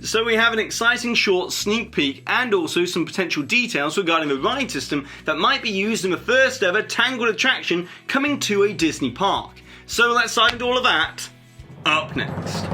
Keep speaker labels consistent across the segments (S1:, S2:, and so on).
S1: So we have an exciting short sneak peek and also some potential details regarding the ride system that might be used in the first ever Tangled attraction coming to a Disney park. So let's dive into all of that up next.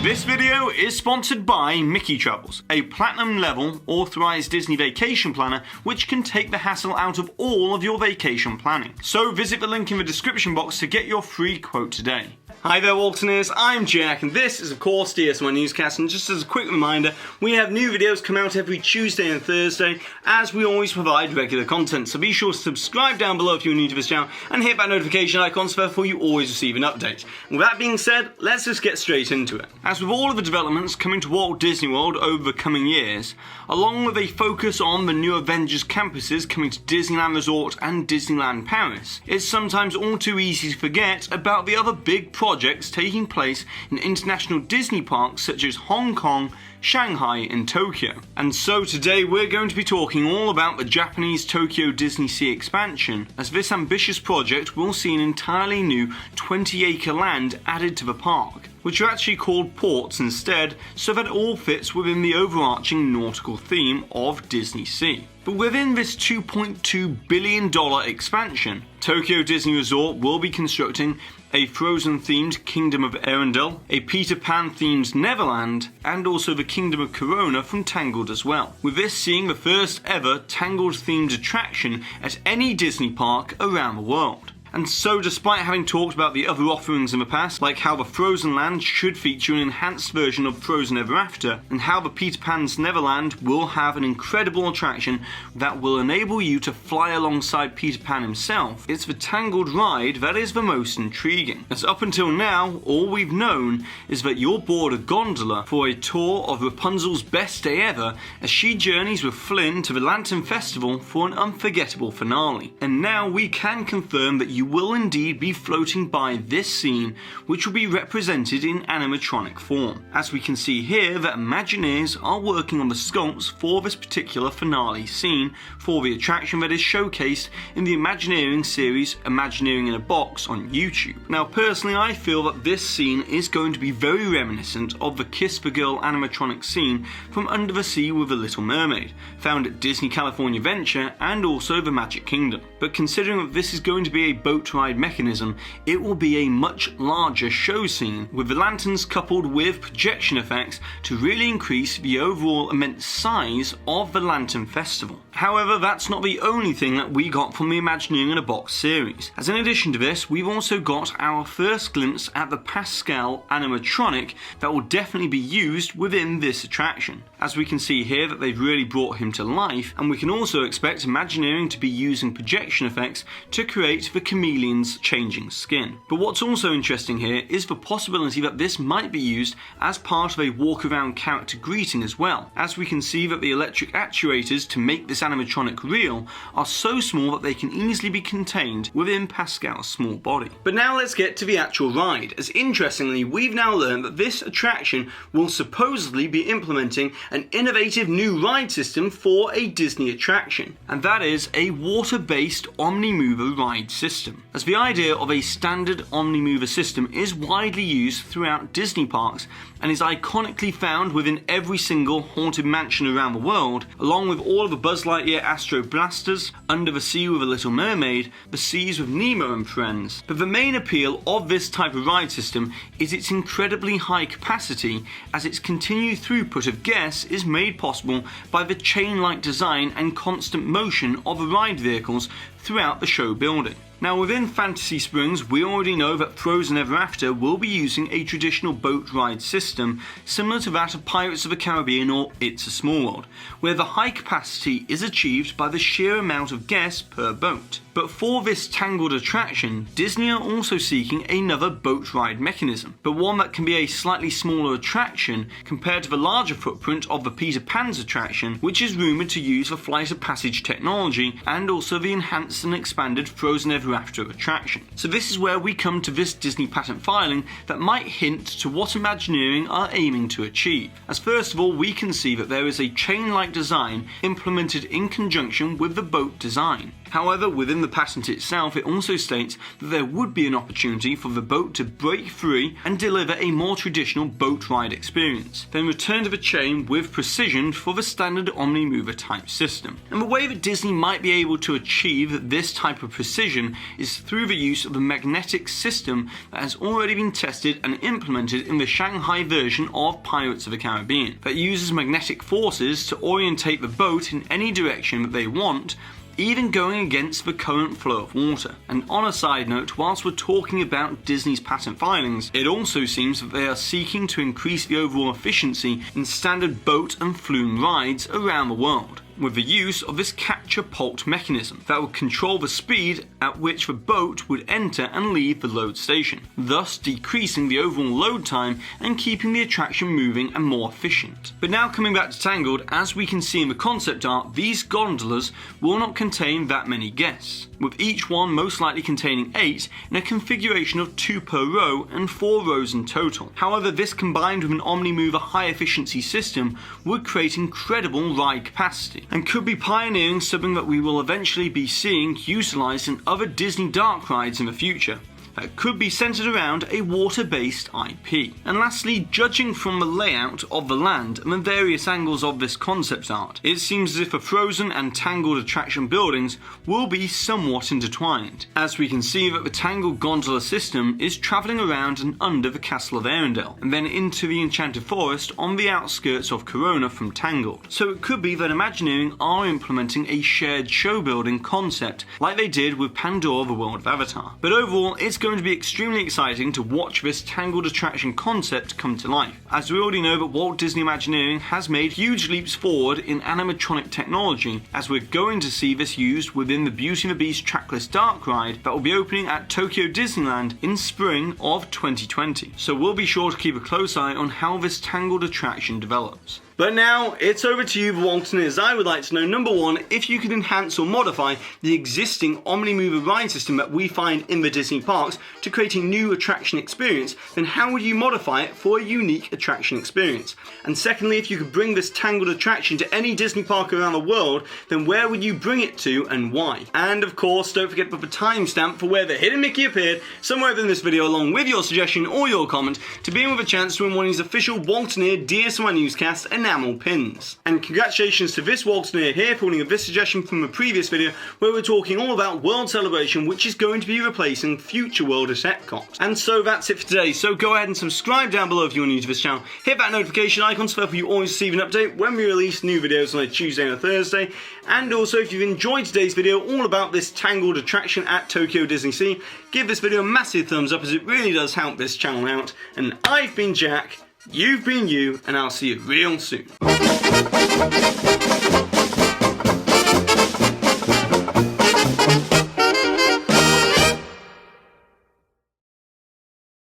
S1: This video is sponsored by Mickey Travels, a platinum level authorized Disney vacation planner which can take the hassle out of all of your vacation planning. So visit the link in the description box to get your free quote today. Hi there Waltoners, I'm Jack and this is of course DSNY Newscast, and just as a quick reminder, we have new videos come out every Tuesday and Thursday as we always provide regular content, so be sure to subscribe down below if you're new to this channel and hit that notification icon so therefore you always receive an update. With that being said, let's just get straight into it. As with all of the developments coming to Walt Disney World over the coming years, along with a focus on the new Avengers campuses coming to Disneyland Resort and Disneyland Paris, it's sometimes all too easy to forget about the other big projects taking place in international Disney parks such as Hong Kong, Shanghai and Tokyo. And so today we're going to be talking all about the Japanese Tokyo DisneySea expansion, as this ambitious project will see an entirely new 20-acre land added to the park, which are actually called ports instead, so that it all fits within the overarching nautical theme of DisneySea. But within this $2.2 billion expansion, Tokyo Disney Resort will be constructing a Frozen-themed Kingdom of Arendelle, a Peter Pan-themed Neverland, and also the Kingdom of Corona from Tangled as well, with this seeing the first ever Tangled-themed attraction at any Disney park around the world. And so despite having talked about the other offerings in the past, like how the Frozen Land should feature an enhanced version of Frozen Ever After, and how the Peter Pan's Neverland will have an incredible attraction that will enable you to fly alongside Peter Pan himself, it's the Tangled Ride that is the most intriguing. As up until now, all we've known is that you're aboard a gondola for a tour of Rapunzel's best day ever as she journeys with Flynn to the Lantern Festival for an unforgettable finale. And now we can confirm that you will indeed be floating by this scene, which will be represented in animatronic form. As we can see here that Imagineers are working on the sculpts for this particular finale scene for the attraction that is showcased in the Imagineering series Imagineering in a Box on YouTube. Now personally I feel that this scene is going to be very reminiscent of the Kiss the Girl animatronic scene from Under the Sea with the Little Mermaid, found at Disney California Adventure and also the Magic Kingdom. But considering that this is going to be a boat ride mechanism, it will be a much larger show scene, with the lanterns coupled with projection effects to really increase the overall immense size of the Lantern Festival. However, that's not the only thing that we got from the Imagineering in a Box series, as in addition to this, we've also got our first glimpse at the Pascal animatronic that will definitely be used within this attraction. As we can see here that they've really brought him to life, and we can also expect Imagineering to be using projection effects to create the chameleon's changing skin. But what's also interesting here is the possibility that this might be used as part of a walk around character greeting as well, as we can see that the electric actuators to make this animatronic real are so small that they can easily be contained within Pascal's small body. But now let's get to the actual ride, as interestingly we've now learned that this attraction will supposedly be implementing an innovative new ride system for a Disney attraction, and that is a water-based Omni-Mover ride system. As the idea of a standard Omni-Mover system is widely used throughout Disney parks and is iconically found within every single haunted mansion around the world, along with all of the Buzz Lightyear Astro Blasters, Under the Sea with a Little Mermaid, The Seas with Nemo and Friends. But the main appeal of this type of ride system is its incredibly high capacity, as its continued throughput of guests is made possible by the chain-like design and constant motion of the ride vehicles throughout the show building. Now within Fantasy Springs, we already know that Frozen Ever After will be using a traditional boat ride system similar to that of Pirates of the Caribbean or It's a Small World, where the high capacity is achieved by the sheer amount of guests per boat. But for this Tangled attraction, Disney are also seeking another boat ride mechanism, but one that can be a slightly smaller attraction compared to the larger footprint of the Peter Pan's attraction, which is rumoured to use the Flight of Passage technology and also the enhanced and expanded Frozen Ever After attraction. So this is where we come to this Disney patent filing that might hint to what Imagineering are aiming to achieve. As first of all, we can see that there is a chain-like design implemented in conjunction with the boat design. However, within the patent itself, it also states that there would be an opportunity for the boat to break free and deliver a more traditional boat ride experience, then return to the chain with precision for the standard Omni-Mover type system. And the way that Disney might be able to achieve this type of precision is through the use of a magnetic system that has already been tested and implemented in the Shanghai version of Pirates of the Caribbean, that uses magnetic forces to orientate the boat in any direction that they want, even going against the current flow of water. And on a side note, whilst we're talking about Disney's patent filings, it also seems that they are seeking to increase the overall efficiency in standard boat and flume rides around the world, with the use of this capture pulse mechanism that would control the speed at which the boat would enter and leave the load station, thus decreasing the overall load time and keeping the attraction moving and more efficient. But now coming back to Tangled, as we can see in the concept art, these gondolas will not contain that many guests, with each one most likely containing 8 in a configuration of 2 per row and 4 rows in total. However, this combined with an Omni-Mover high efficiency system would create incredible ride capacity, and could be pioneering something that we will eventually be seeing utilised in other Disney dark rides in the future, that could be centred around a water-based IP. And lastly, judging from the layout of the land and the various angles of this concept art, it seems as if the Frozen and Tangled attraction buildings will be somewhat intertwined, as we can see that the Tangled gondola system is travelling around and under the Castle of Arendelle, and then into the Enchanted Forest on the outskirts of Corona from Tangled. So it could be that Imagineering are implementing a shared show building concept like they did with Pandora the World of Avatar. But overall, it's going to be extremely exciting to watch this Tangled attraction concept come to life, as we already know that Walt Disney Imagineering has made huge leaps forward in animatronic technology, as we're going to see this used within the Beauty and the Beast trackless dark ride that will be opening at Tokyo Disneyland in spring of 2020. So we'll be sure to keep a close eye on how this Tangled attraction develops. But now, it's over to you, the Waltoniers. I would like to know, number one, if you could enhance or modify the existing Omni-Mover ride system that we find in the Disney parks to create a new attraction experience, then how would you modify it for a unique attraction experience? And secondly, if you could bring this Tangled attraction to any Disney park around the world, then where would you bring it to and why? And of course, don't forget to put the timestamp for where the hidden Mickey appeared somewhere within this video, along with your suggestion or your comment, to be in with a chance to win one of these official Waltonier DSNY Newscast enamel pins. And congratulations to this Waltonier here for winning this suggestion from a previous video where we're talking all about World Celebration, which is going to be replacing Future World at Epcot. And so that's it for today. So go ahead and subscribe down below if you're new to this channel. Hit that notification icon so that you always receive an update when we release new videos on a Tuesday and a Thursday. And also, if you've enjoyed today's video all about this Tangled attraction at Tokyo DisneySea, give this video a massive thumbs up, as it really does help this channel out. And I've been Jack, you've been you, and I'll see you real soon.